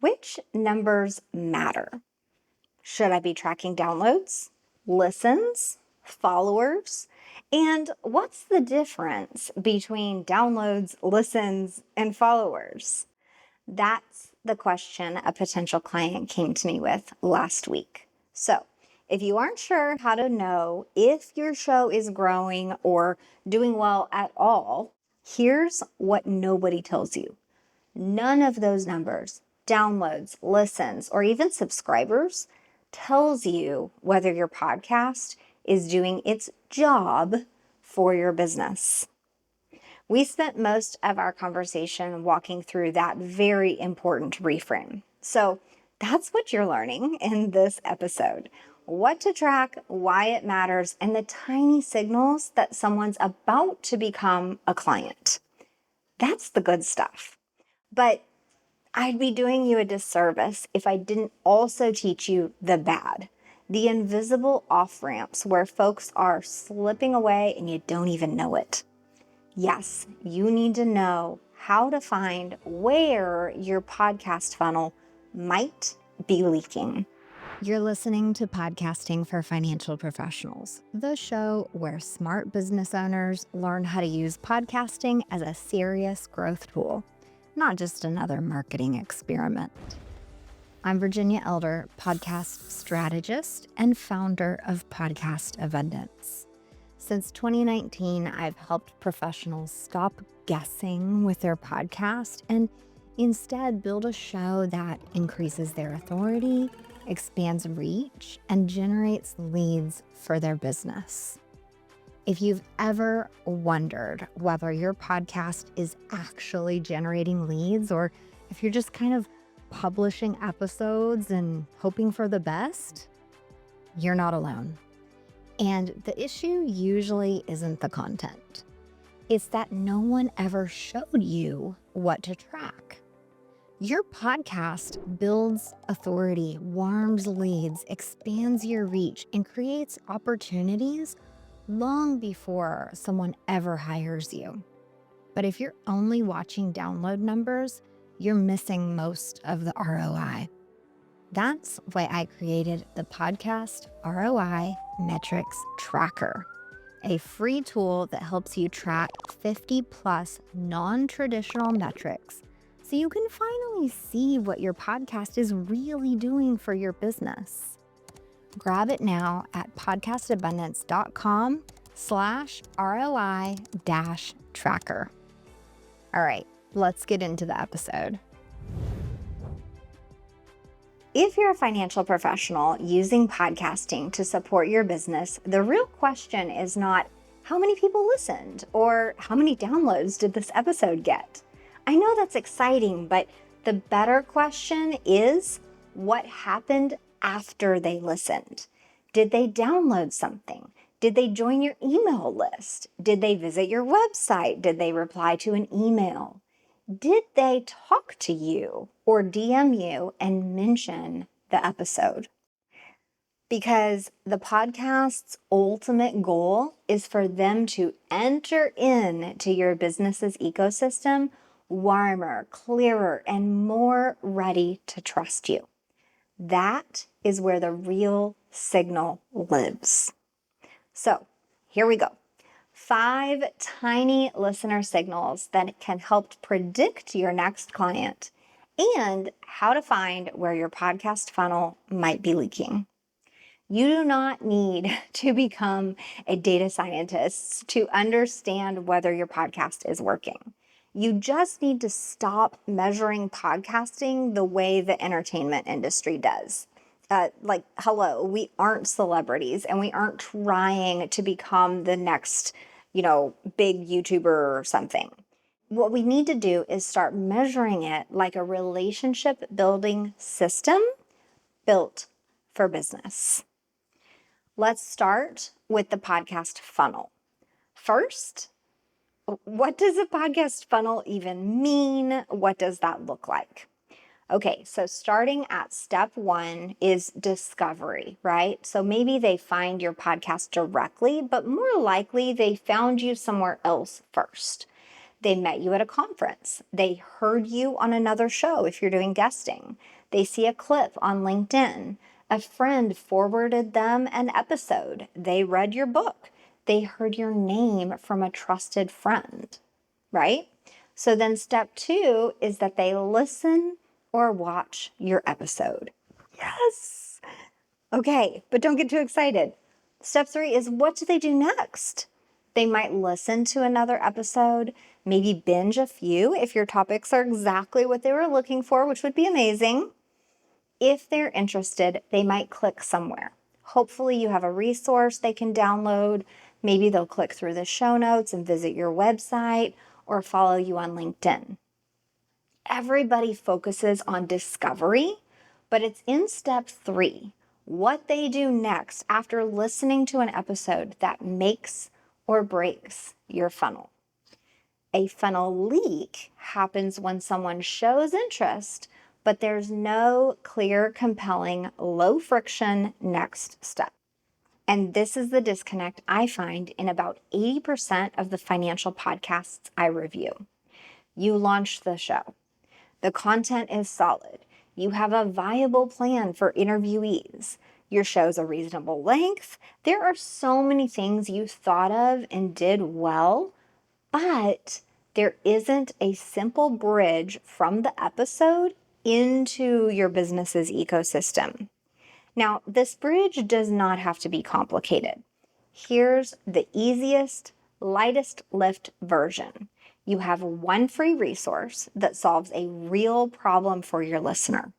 Which numbers matter? Should I be tracking downloads, listens, followers? And what's the difference between downloads, listens, and followers? That's the question a potential client came to me with last week. So, if you aren't sure how to know if your show is growing or doing well at all, here's what nobody tells you. None of those numbers, downloads, listens, or even subscribers, tells you whether your podcast is doing its job for your business. We spent most of our conversation walking through that very important reframe. So that's what you're learning in this episode. What to track, why it matters, and the tiny signals that someone's about to become a client. That's the good stuff. But I'd be doing you a disservice if I didn't also teach you the bad, the invisible off-ramps where folks are slipping away and you don't even know it. Yes, you need to know how to find where your podcast funnel might be leaking. You're listening to Podcasting for Financial Professionals, the show where smart business owners learn how to use podcasting as a serious growth tool, not just another marketing experiment. I'm Virginia Elder, podcast strategist and founder of Podcast Abundance. Since 2019, I've helped professionals stop guessing with their podcast and instead build a show that increases their authority, expands reach, and generates leads for their business. If you've ever wondered whether your podcast is actually generating leads or if you're just kind of publishing episodes and hoping for the best, you're not alone. And the issue usually isn't the content. It's that no one ever showed you what to track. Your podcast builds authority, warms leads, expands your reach, and creates opportunities long before someone ever hires you. But if you're only watching download numbers, you're missing most of the ROI. That's why I created the Podcast ROI Metrics Tracker, a free tool that helps you track 50 plus non-traditional metrics so you can finally see what your podcast is really doing for your business. Grab it now at podcastabundance.com/ROI-tracker. All right, let's get into the episode. If you're a financial professional using podcasting to support your business, the real question is not how many people listened or how many downloads did this episode get. I know that's exciting, but the better question is what happened after they listened. Did they download something? Did they join your email list? Did they visit your website? Did they reply to an email? Did they talk to you or DM you and mention the episode? Because the podcast's ultimate goal is for them to enter into your business's ecosystem warmer, clearer, and more ready to trust you. That is where the real signal lives. So here we go. 5 tiny listener signals that can help predict your next client and how to find where your podcast funnel might be leaking. You do not need to become a data scientist to understand whether your podcast is working. You just need to stop measuring podcasting the way the entertainment industry does. Hello, we aren't celebrities and we aren't trying to become the next, big YouTuber or something. What we need to do is start measuring it like a relationship building system built for business. Let's start with the podcast funnel. First, what does a podcast funnel even mean? What does that look like? Okay, so starting at step 1 is discovery, right? So maybe they find your podcast directly, but more likely they found you somewhere else first. They met you at a conference. They heard you on another show if you're doing guesting. They see a clip on LinkedIn. A friend forwarded them an episode. They read your book. They heard your name from a trusted friend, right? So then step 2 is that they listen or watch your episode. Yes. Okay, but don't get too excited. Step 3 is, what do they do next? They might listen to another episode, maybe binge a few if your topics are exactly what they were looking for, which would be amazing. If they're interested, they might click somewhere. Hopefully you have a resource they can download. Maybe they'll click through the show notes and visit your website or follow you on LinkedIn. Everybody focuses on discovery, but it's in step 3, what they do next after listening to an episode, that makes or breaks your funnel. A funnel leak happens when someone shows interest, but there's no clear, compelling, low friction next step. And this is the disconnect I find in about 80% of the financial podcasts I review. You launched the show. The content is solid. You have a viable plan for interviewees. Your show's a reasonable length. There are so many things you thought of and did well, but there isn't a simple bridge from the episode into your business's ecosystem. Now, this bridge does not have to be complicated. Here's the easiest, lightest lift version. You have one free resource that solves a real problem for your listener.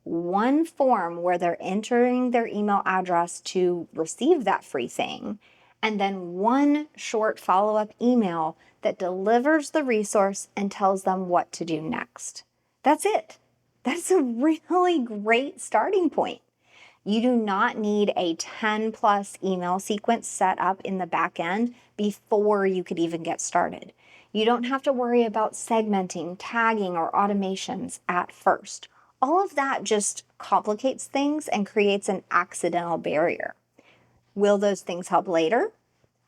One form where they're entering their email address to receive that free thing, and then one short follow-up email that delivers the resource and tells them what to do next. That's it. That's a really great starting point. You do not need a 10 plus email sequence set up in the back end before you could even get started. You don't have to worry about segmenting, tagging, or automations at first. All of that just complicates things and creates an accidental barrier. Will those things help later?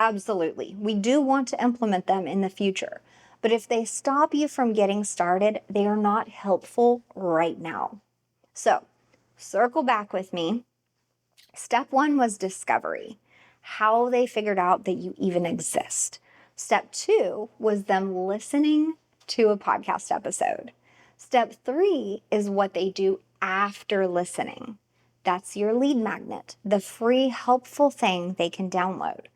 Absolutely. We do want to implement them in the future. But if they stop you from getting started, they are not helpful right now. So, circle back with me. Step 1 was discovery, how they figured out that you even exist. Step 2 was them listening to a podcast episode. Step 3 is what they do after listening. That's your lead magnet, the free helpful thing they can download.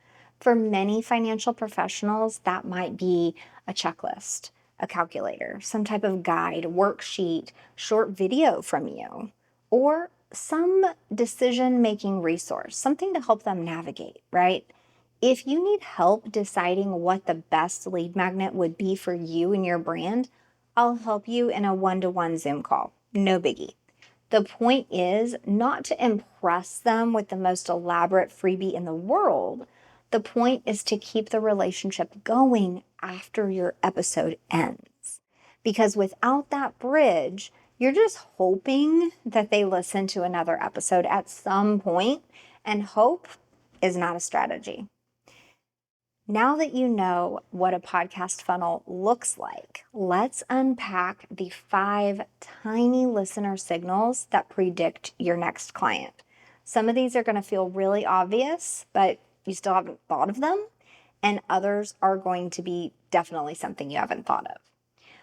For many financial professionals, that might be a checklist, a calculator, some type of guide, worksheet, short video from you, or some decision-making resource, something to help them navigate, right? If you need help deciding what the best lead magnet would be for you and your brand, I'll help you in a one-to-one Zoom call. No biggie. The point is not to impress them with the most elaborate freebie in the world. The point is to keep the relationship going after your episode ends. Because without that bridge, you're just hoping that they listen to another episode at some point, and hope is not a strategy. Now that you know what a podcast funnel looks like, let's unpack the 5 tiny listener signals that predict your next client. Some of these are going to feel really obvious, but you still haven't thought of them, and others are going to be definitely something you haven't thought of.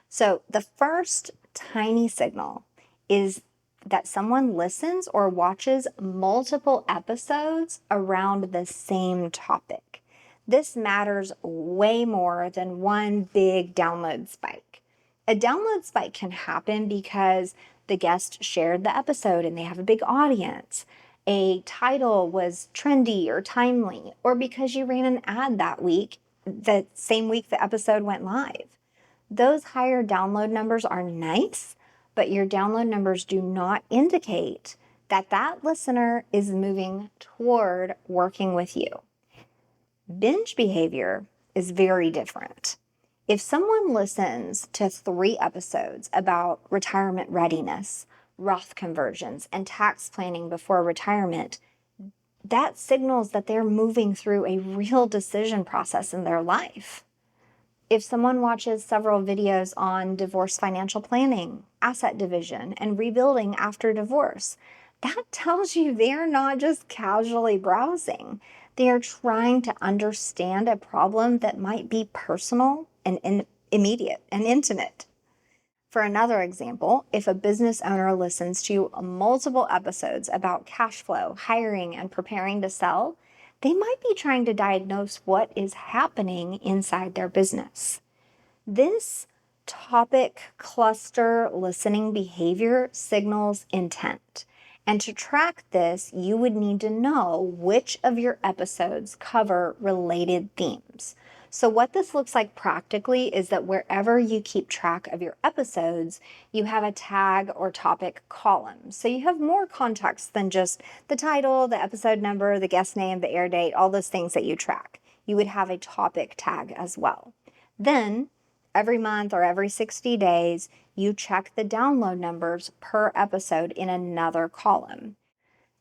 So the first tiny signal is that someone listens or watches multiple episodes around the same topic. This matters way more than one big download spike. A download spike can happen because the guest shared the episode and they have a big audience. A title was trendy or timely, or because you ran an ad that week, the same week the episode went live. Those higher download numbers are nice, but your download numbers do not indicate that that listener is moving toward working with you. Binge behavior is very different. If someone listens to 3 episodes about retirement readiness, Roth conversions, and tax planning before retirement, that signals that they're moving through a real decision process in their life. If someone watches several videos on divorce financial planning, asset division, and rebuilding after divorce, that tells you they're not just casually browsing. They are trying to understand a problem that might be personal and immediate and intimate. For another example, if a business owner listens to multiple episodes about cash flow, hiring, and preparing to sell, they might be trying to diagnose what is happening inside their business. This topic cluster listening behavior signals intent. And to track this, you would need to know which of your episodes cover related themes. So what this looks like practically is that wherever you keep track of your episodes, you have a tag or topic column. So you have more context than just the title, the episode number, the guest name, the air date, all those things that you track. You would have a topic tag as well. Then every month or every 60 days, you check the download numbers per episode in another column.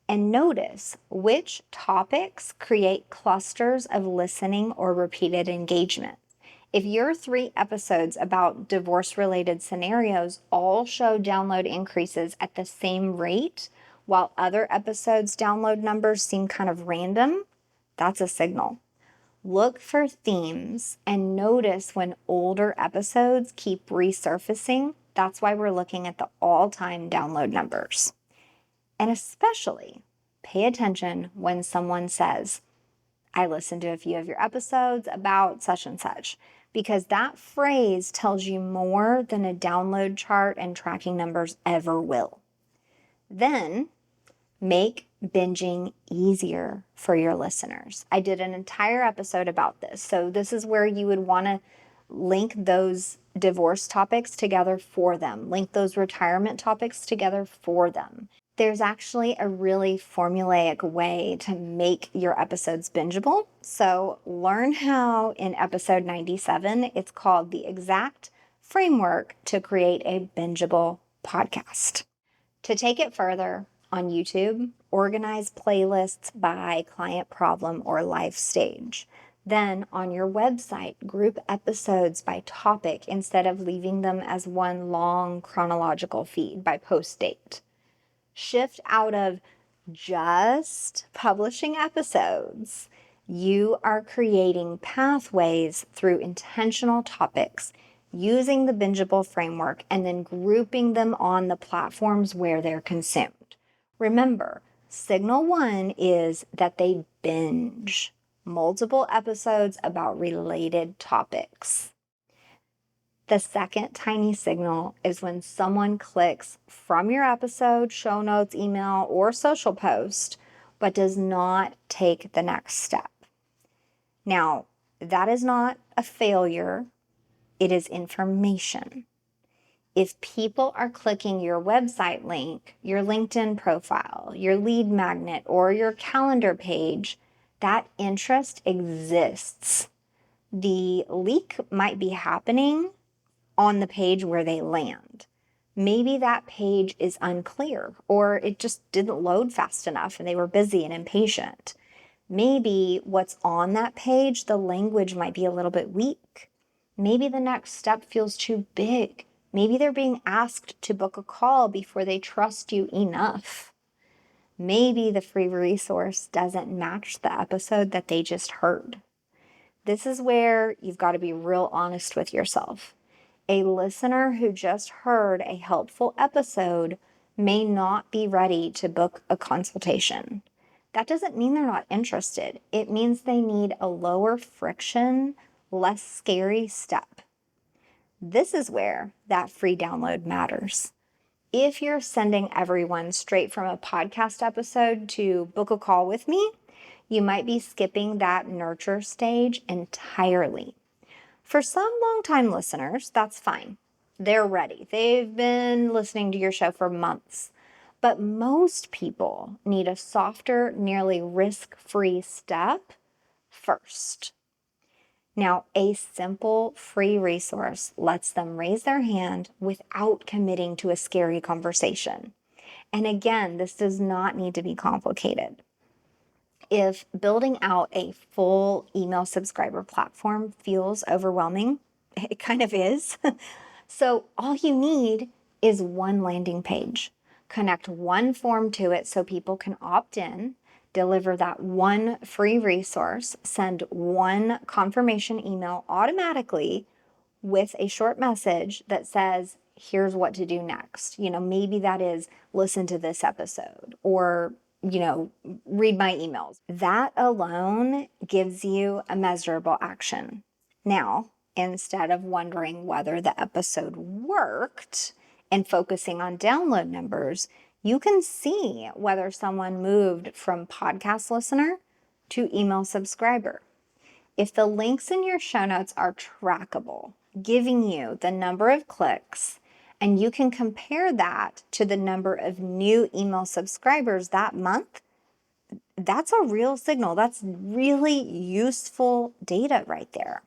And notice which topics create clusters of listening or repeated engagement. If your 3 episodes about divorce-related scenarios all show download increases at the same rate, while other episodes' download numbers seem kind of random, that's a signal. Look for themes and notice when older episodes keep resurfacing. That's why we're looking at the all-time download numbers. And especially pay attention when someone says, I listened to a few of your episodes about such and such, because that phrase tells you more than a download chart and tracking numbers ever will. Then make binging easier for your listeners. I did an entire episode about this. So this is where you would want to link those divorce topics together for them, link those retirement topics together for them. There's actually a really formulaic way to make your episodes bingeable. So learn how in episode 97, it's called the exact framework to create a bingeable podcast. To take it further, on YouTube, organize playlists by client problem or life stage. Then on your website, group episodes by topic instead of leaving them as one long chronological feed by post date. Shift out of just publishing episodes. You are creating pathways through intentional topics using the bingeable framework and then grouping them on the platforms where they're consumed. Remember, signal 1 is that they binge multiple episodes about related topics. The second tiny signal is when someone clicks from your episode, show notes, email, or social post, but does not take the next step. Now, that is not a failure. It is information. If people are clicking your website link, your LinkedIn profile, your lead magnet, or your calendar page, that interest exists. The leak might be happening on the page where they land. Maybe that page is unclear, or it just didn't load fast enough and they were busy and impatient. Maybe what's on that page, the language might be a little bit weak. Maybe the next step feels too big. Maybe they're being asked to book a call before they trust you enough. Maybe the free resource doesn't match the episode that they just heard. This is where you've got to be real honest with yourself. A listener who just heard a helpful episode may not be ready to book a consultation. That doesn't mean they're not interested. It means they need a lower friction, less scary step. This is where that free download matters. If you're sending everyone straight from a podcast episode to book a call with me, you might be skipping that nurture stage entirely. For some longtime listeners, that's fine. They're ready. They've been listening to your show for months. But most people need a softer, nearly risk-free step first. Now, a simple free resource lets them raise their hand without committing to a scary conversation. And again, this does not need to be complicated. If building out a full email subscriber platform feels overwhelming, It kind of is. So all you need is one landing page. Connect one form to it so people can opt in, deliver that one free resource, send one confirmation email automatically with a short message that says, here's what to do next. Maybe that is listen to this episode or, read my emails. That alone gives you a measurable action. Now, instead of wondering whether the episode worked and focusing on download numbers, you can see whether someone moved from podcast listener to email subscriber. If the links in your show notes are trackable, giving you the number of clicks, and you can compare that to the number of new email subscribers that month, that's a real signal. That's really useful data right there.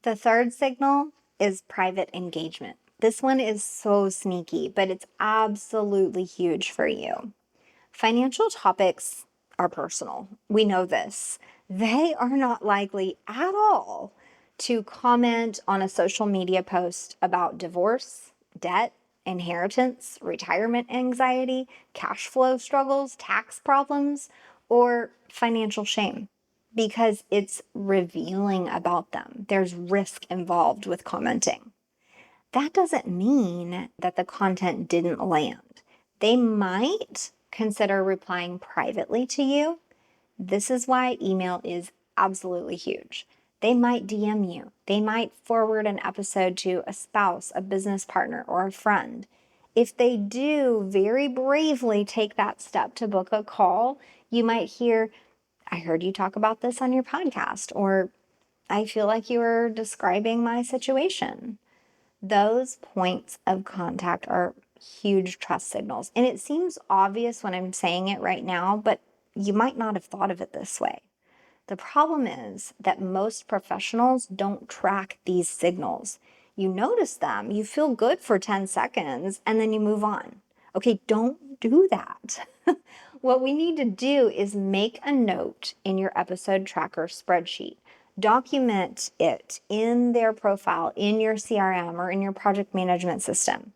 The third signal is private engagement. This one is so sneaky, but it's absolutely huge for you. Financial topics are personal. We know this. They are not likely at all to comment on a social media post about divorce, debt, inheritance, retirement anxiety, cash flow struggles, tax problems, or financial shame, because it's revealing about them. There's risk involved with commenting. That doesn't mean that the content didn't land. They might consider replying privately to you. This is why email is absolutely huge. They might DM you. They might forward an episode to a spouse, a business partner, or a friend. If they do very bravely take that step to book a call, you might hear, I heard you talk about this on your podcast, or I feel like you were describing my situation. Those points of contact are huge trust signals. And it seems obvious when I'm saying it right now, but you might not have thought of it this way. The problem is that most professionals don't track these signals. You notice them, you feel good for 10 seconds, and then you move on. Okay, don't do that. What we need to do is make a note in your episode tracker spreadsheet. Document it in their profile, in your CRM, or in your project management system.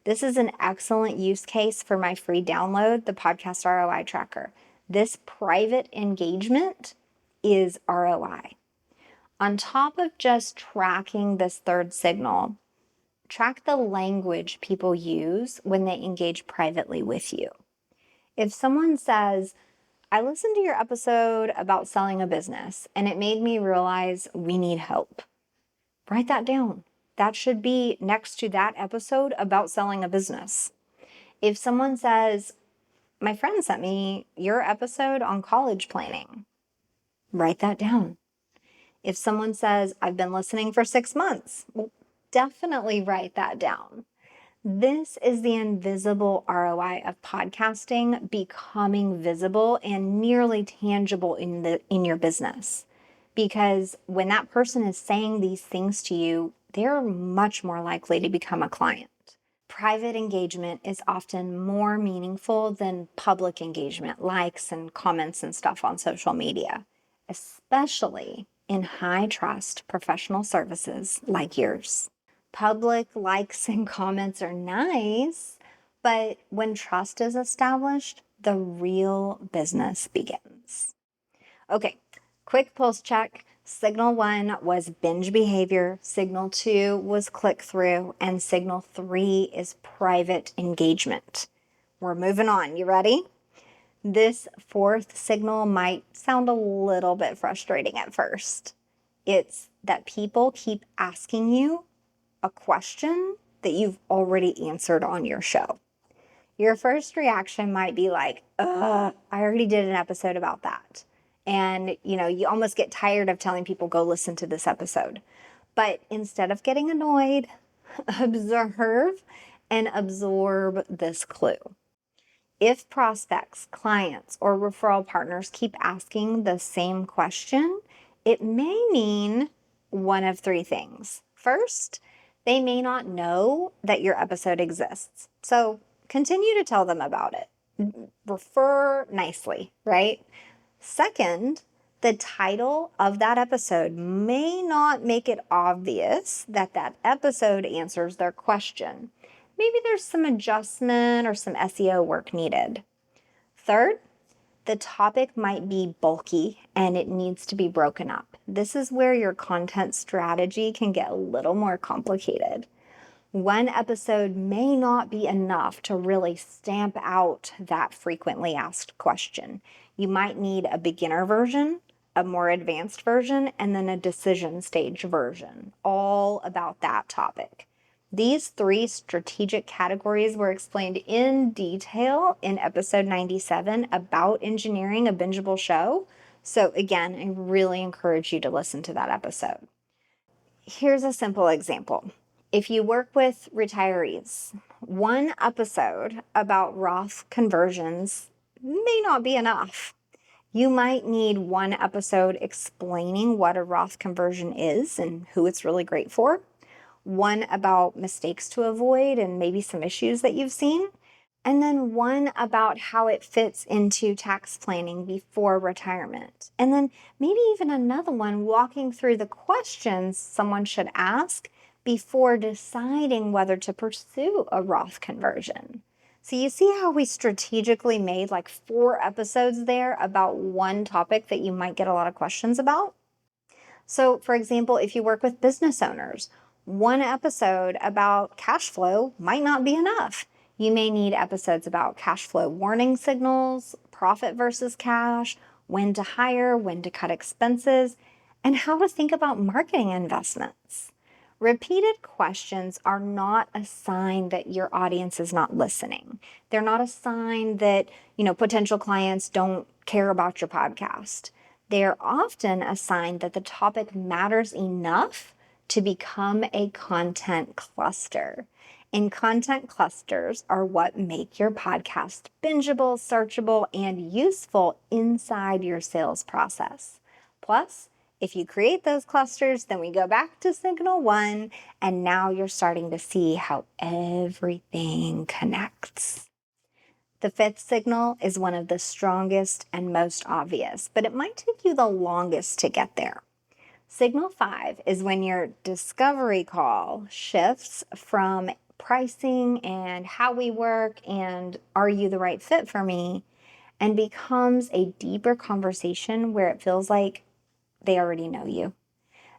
This is an excellent use case for my free download, the Podcast ROI Tracker. This private engagement is ROI. On top of just tracking this third signal, track the language people use when they engage privately with you. If someone says, I listened to your episode about selling a business and it made me realize we need help, write that down. That should be next to that episode about selling a business. If someone says, my friend sent me your episode on college planning, write that down. If someone says, I've been listening for 6 months, well, definitely write that down. This is the invisible ROI of podcasting becoming visible and nearly tangible in your business. Because when that person is saying these things to you, they're much more likely to become a client. Private engagement is often more meaningful than public engagement, likes and comments and stuff on social media, especially in high trust professional services like yours. Public likes and comments are nice, but when trust is established, the real business begins. Okay, quick pulse check. Signal 1 was binge behavior, signal 2 was click through, and signal 3 is private engagement. We're moving on. You ready? This fourth signal might sound a little bit frustrating at first. It's that people keep asking you a question that you've already answered on your show. Your first reaction might be like, I already did an episode about that. And, you almost get tired of telling people, go listen to this episode. But instead of getting annoyed, observe and absorb this clue. If prospects, clients, or referral partners keep asking the same question, it may mean one of three things. First, they may not know that your episode exists. So continue to tell them about it. Refer nicely, right? Second, The title of that episode may not make it obvious that that episode answers their question. Maybe there's some adjustment or some SEO work needed. Third, the topic might be bulky and it needs to be broken up. This is where your content strategy can get a little more complicated. One episode may not be enough to really stamp out that frequently asked question. You might need a beginner version, a more advanced version, and then a decision stage version, all about that topic. These 3 strategic categories were explained in detail in episode 97 about engineering a bingeable show. So again, I really encourage you to listen to that episode. Here's a simple example. If you work with retirees, one episode about Roth conversions may not be enough. You might need one episode explaining what a Roth conversion is and who it's really great for, one about mistakes to avoid and maybe some issues that you've seen, and then one about how it fits into tax planning before retirement. And then maybe even another one walking through the questions someone should ask before deciding whether to pursue a Roth conversion. So you see how we strategically made like 4 episodes there about one topic that you might get a lot of questions about? So for example, if you work with business owners, one episode about cash flow might not be enough. You may need episodes about cash flow warning signals, profit versus cash, when to hire, when to cut expenses, and how to think about marketing investments. Repeated questions are not a sign that your audience is not listening. They're not a sign that, potential clients don't care about your podcast. They are often a sign that the topic matters enough to become a content cluster. And content clusters are what make your podcast bingeable, searchable, and useful inside your sales process. Plus, if you create those clusters, then we go back to signal 1, and now you're starting to see how everything connects. The 5th signal is one of the strongest and most obvious, but it might take you the longest to get there. Signal 5 is when your discovery call shifts from pricing and how we work and are you the right fit for me, and becomes a deeper conversation where it feels like they already know you.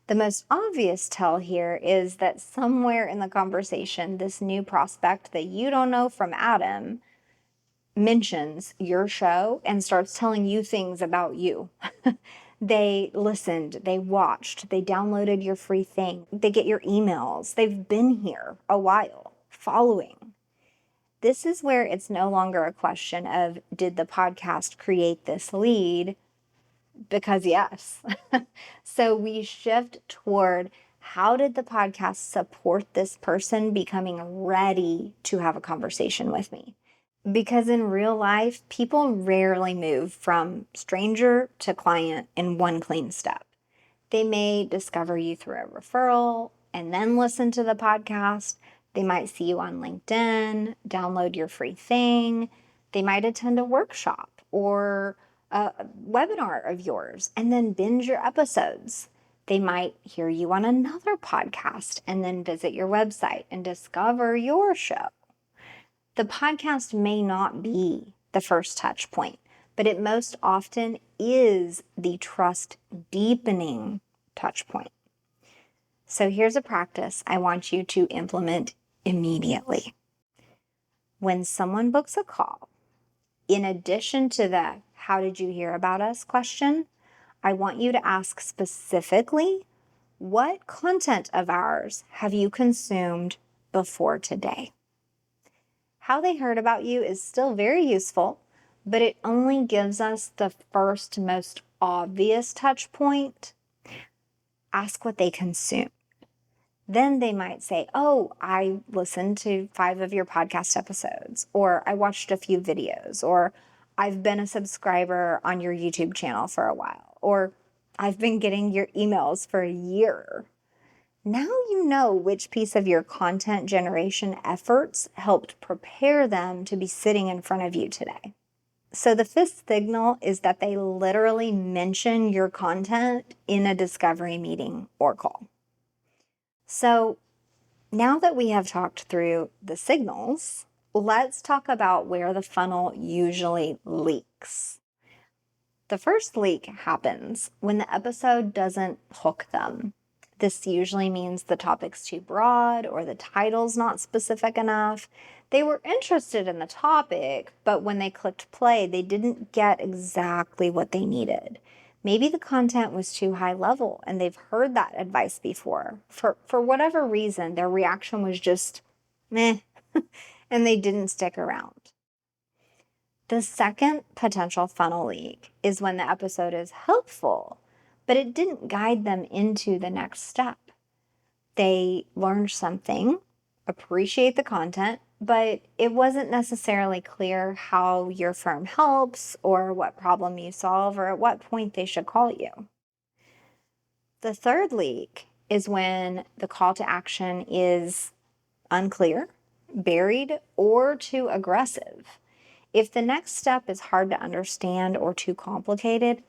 The most obvious tell here is that somewhere in the conversation, this new prospect that you don't know from Adam mentions your show and starts telling you things about you. They listened, they watched, they downloaded your free thing, they get your emails, they've been here a while, following. This is where it's no longer a question of, did the podcast create this lead? Because yes. So we shift toward, how did the podcast support this person becoming ready to have a conversation with me? Because in real life, people rarely move from stranger to client in one clean step. They may discover you through a referral and then listen to the podcast. They might see you on LinkedIn, download your free thing. They might attend a workshop or a webinar of yours and then binge your episodes. They might hear you on another podcast and then visit your website and discover your show. The podcast may not be the first touch point, but it most often is the trust deepening touch point. So here's a practice I want you to implement immediately. When someone books a call, in addition to the "how did you hear about us" question, I want you to ask specifically, what content of ours have you consumed before today? How they heard about you is still very useful, but it only gives us the first, most obvious touch point. Ask what they consumed. Then they might say, oh, I listened to 5 of your podcast episodes, or I watched a few videos, or I've been a subscriber on your YouTube channel for a while, or I've been getting your emails for a year. Now you know which piece of your content generation efforts helped prepare them to be sitting in front of you today. So the fifth signal is that they literally mention your content in a discovery meeting or call. So now that we have talked through the signals, let's talk about where the funnel usually leaks. The first leak happens when the episode doesn't hook them. This usually means the topic's too broad or the title's not specific enough. They were interested in the topic, but when they clicked play, they didn't get exactly what they needed. Maybe the content was too high level and they've heard that advice before. For whatever reason, their reaction was just meh, and they didn't stick around. The second potential funnel leak is when the episode is helpful, but it didn't guide them into the next step. They learned something, appreciate the content, but it wasn't necessarily clear how your firm helps or what problem you solve or at what point they should call you. The third leak is when the call to action is unclear, buried, or too aggressive. If the next step is hard to understand or too complicated,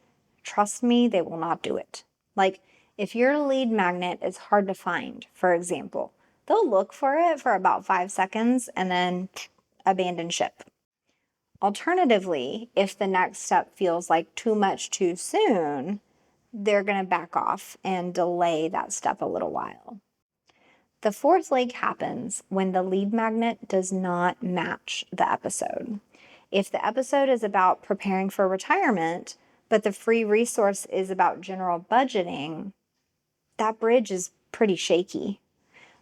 trust me, they will not do it. Like if your lead magnet is hard to find, for example, they'll look for it for about 5 seconds and then abandon ship. Alternatively, if the next step feels like too much too soon, they're going to back off and delay that step a little while. The fourth leak happens when the lead magnet does not match the episode. If the episode is about preparing for retirement, but the free resource is about general budgeting, that bridge is pretty shaky.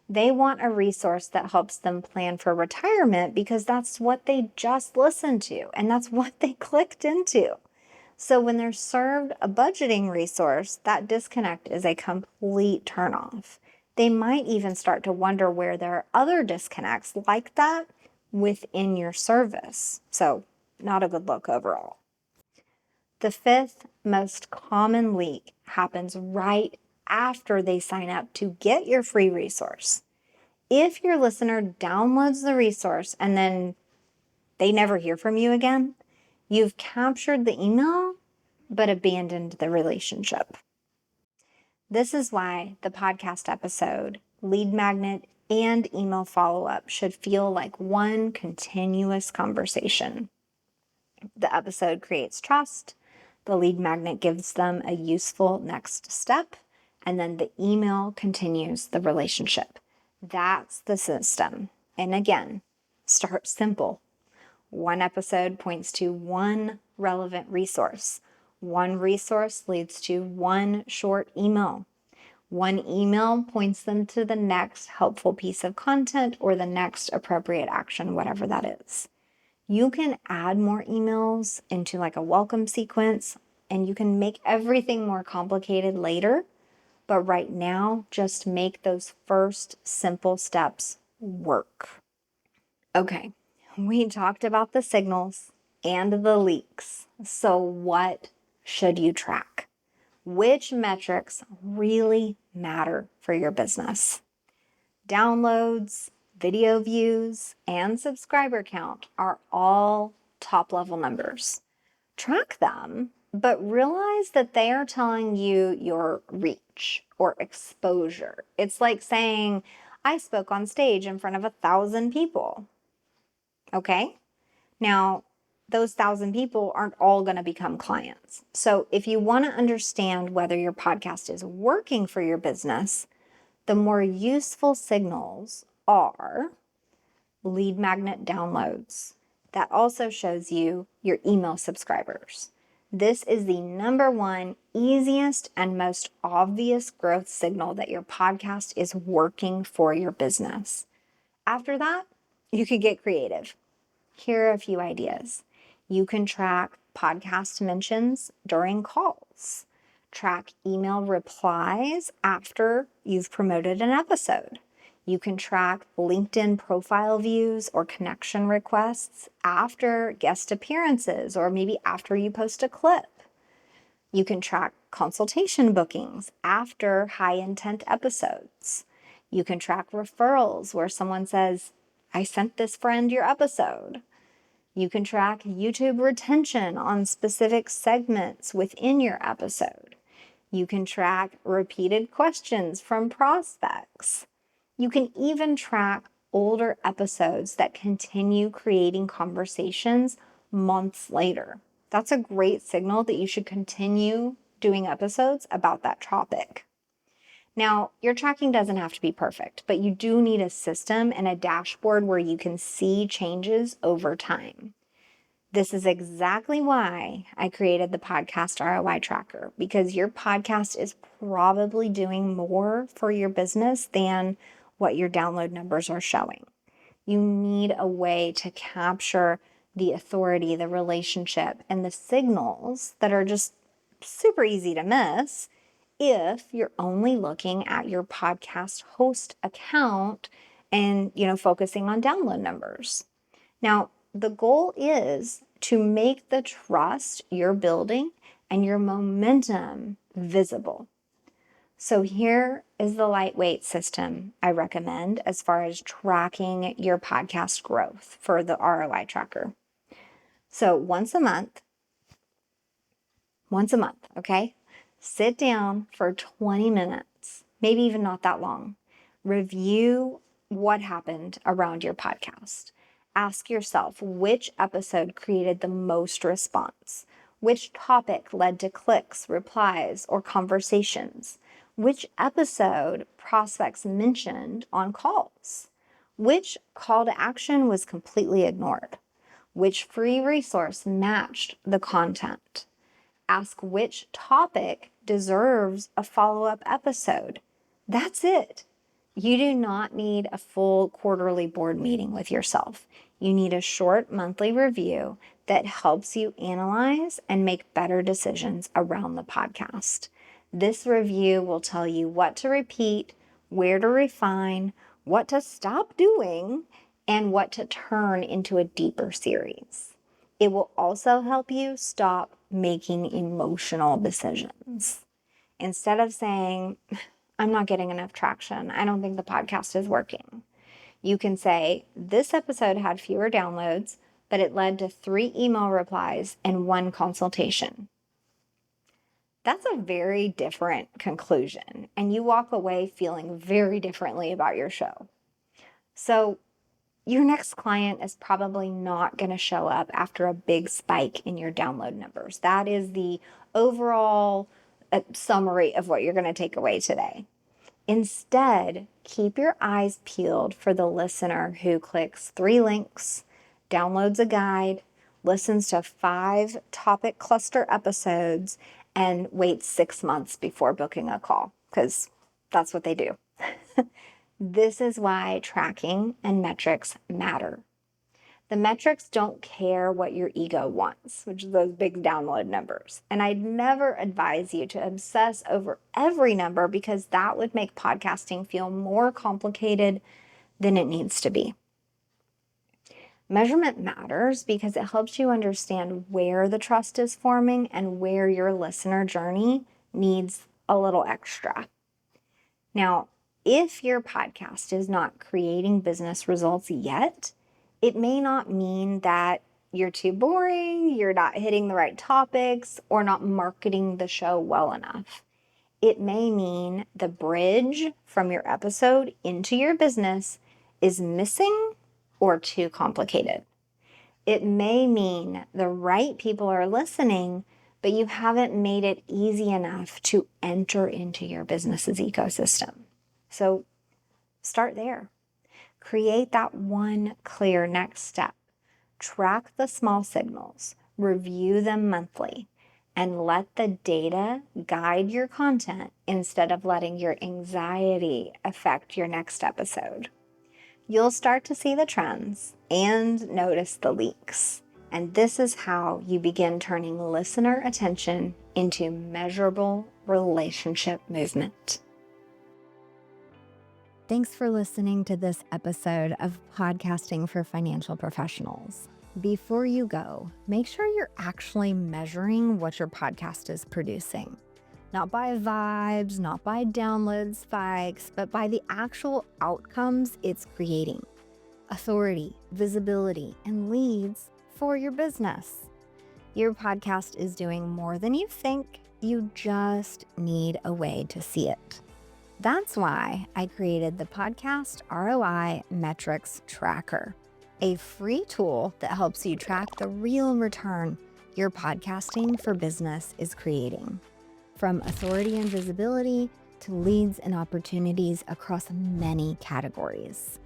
They want a resource that helps them plan for retirement because that's what they just listened to and that's what they clicked into. So when they're served a budgeting resource, that disconnect is a complete turnoff. They might even start to wonder where there are other disconnects like that within your service. So not a good look overall. The fifth most common leak happens right after they sign up to get your free resource. If your listener downloads the resource and then they never hear from you again, you've captured the email but abandoned the relationship. This is why the podcast episode, lead magnet, and email follow-up should feel like one continuous conversation. The episode creates trust, the lead magnet gives them a useful next step, and then the email continues the relationship. That's the system. And again, start simple. One episode points to one relevant resource. One resource leads to one short email. One email points them to the next helpful piece of content or the next appropriate action, whatever that is. You can add more emails into like a welcome sequence, and you can make everything more complicated later. But right now, just make those first simple steps work. Okay, we talked about the signals and the leaks. So what should you track? Which metrics really matter for your business? Downloads, video views, and subscriber count are all top-level numbers. Track them, but realize that they are telling you your reach or exposure. It's like saying, I spoke on stage in front of 1,000 people. Okay? Now, those 1,000 people aren't all going to become clients. So if you want to understand whether your podcast is working for your business, the more useful signals are lead magnet downloads. That also shows you your email subscribers. This is the number one easiest and most obvious growth signal that your podcast is working for your business. After that, you could get creative. Here are a few ideas. You can track podcast mentions during calls. Track email replies after you've promoted an episode. You can track LinkedIn profile views or connection requests after guest appearances or maybe after you post a clip. You can track consultation bookings after high intent episodes. You can track referrals where someone says, I sent this friend your episode. You can track YouTube retention on specific segments within your episode. You can track repeated questions from prospects. You can even track older episodes that continue creating conversations months later. That's a great signal that you should continue doing episodes about that topic. Now, your tracking doesn't have to be perfect, but you do need a system and a dashboard where you can see changes over time. This is exactly why I created the podcast ROI tracker, because your podcast is probably doing more for your business than what your download numbers are showing. You need a way to capture the authority, the relationship, and the signals that are just super easy to miss if you're only looking at your podcast host account and, focusing on download numbers. Now, the goal is to make the trust you're building and your momentum visible. So here is the lightweight system I recommend as far as tracking your podcast growth for the ROI tracker. So once a month, okay? Sit down for 20 minutes, maybe even not that long. Review what happened around your podcast. Ask yourself which episode created the most response, which topic led to clicks, replies, or conversations, which episode prospects mentioned on calls, which call to action was completely ignored, which free resource matched the content. Ask which topic deserves a follow-up episode. That's it. You do not need a full quarterly board meeting with yourself. You need a short monthly review that helps you analyze and make better decisions around the podcast. This review will tell you what to repeat, where to refine, what to stop doing, and what to turn into a deeper series. It will also help you stop making emotional decisions. Instead of saying, I'm not getting enough traction, I don't think the podcast is working, you can say, this episode had fewer downloads, but it led to 3 email replies and 1 consultation. That's a very different conclusion, and you walk away feeling very differently about your show. So your next client is probably not going to show up after a big spike in your download numbers. That is the overall summary of what you're going to take away today. Instead, keep your eyes peeled for the listener who clicks 3 links, downloads a guide, listens to 5 topic cluster episodes, and waits 6 months before booking a call, because that's what they do. This is why tracking and metrics matter. The metrics don't care what your ego wants, which is those big download numbers. And I'd never advise you to obsess over every number, because that would make podcasting feel more complicated than it needs to be. Measurement matters because it helps you understand where the trust is forming and where your listener journey needs a little extra. Now, if your podcast is not creating business results yet, it may not mean that you're too boring, you're not hitting the right topics, or not marketing the show well enough. It may mean the bridge from your episode into your business is missing or too complicated. It may mean the right people are listening, but you haven't made it easy enough to enter into your business's ecosystem. So start there. Create that one clear next step. Track the small signals, review them monthly, and let the data guide your content instead of letting your anxiety affect your next episode. You'll start to see the trends and notice the leaks. And this is how you begin turning listener attention into measurable relationship movement. Thanks for listening to this episode of Podcasting for Financial Professionals. Before you go, make sure you're actually measuring what your podcast is producing. Not by vibes, not by download spikes, but by the actual outcomes it's creating. Authority, visibility, and leads for your business. Your podcast is doing more than you think. You just need a way to see it. That's why I created the Podcast ROI Metrics Tracker, a free tool that helps you track the real return your podcasting for business is creating. From authority and visibility to leads and opportunities across many categories.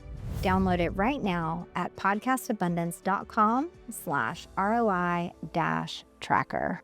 Download it right now at podcastabundance.com/ROI-tracker.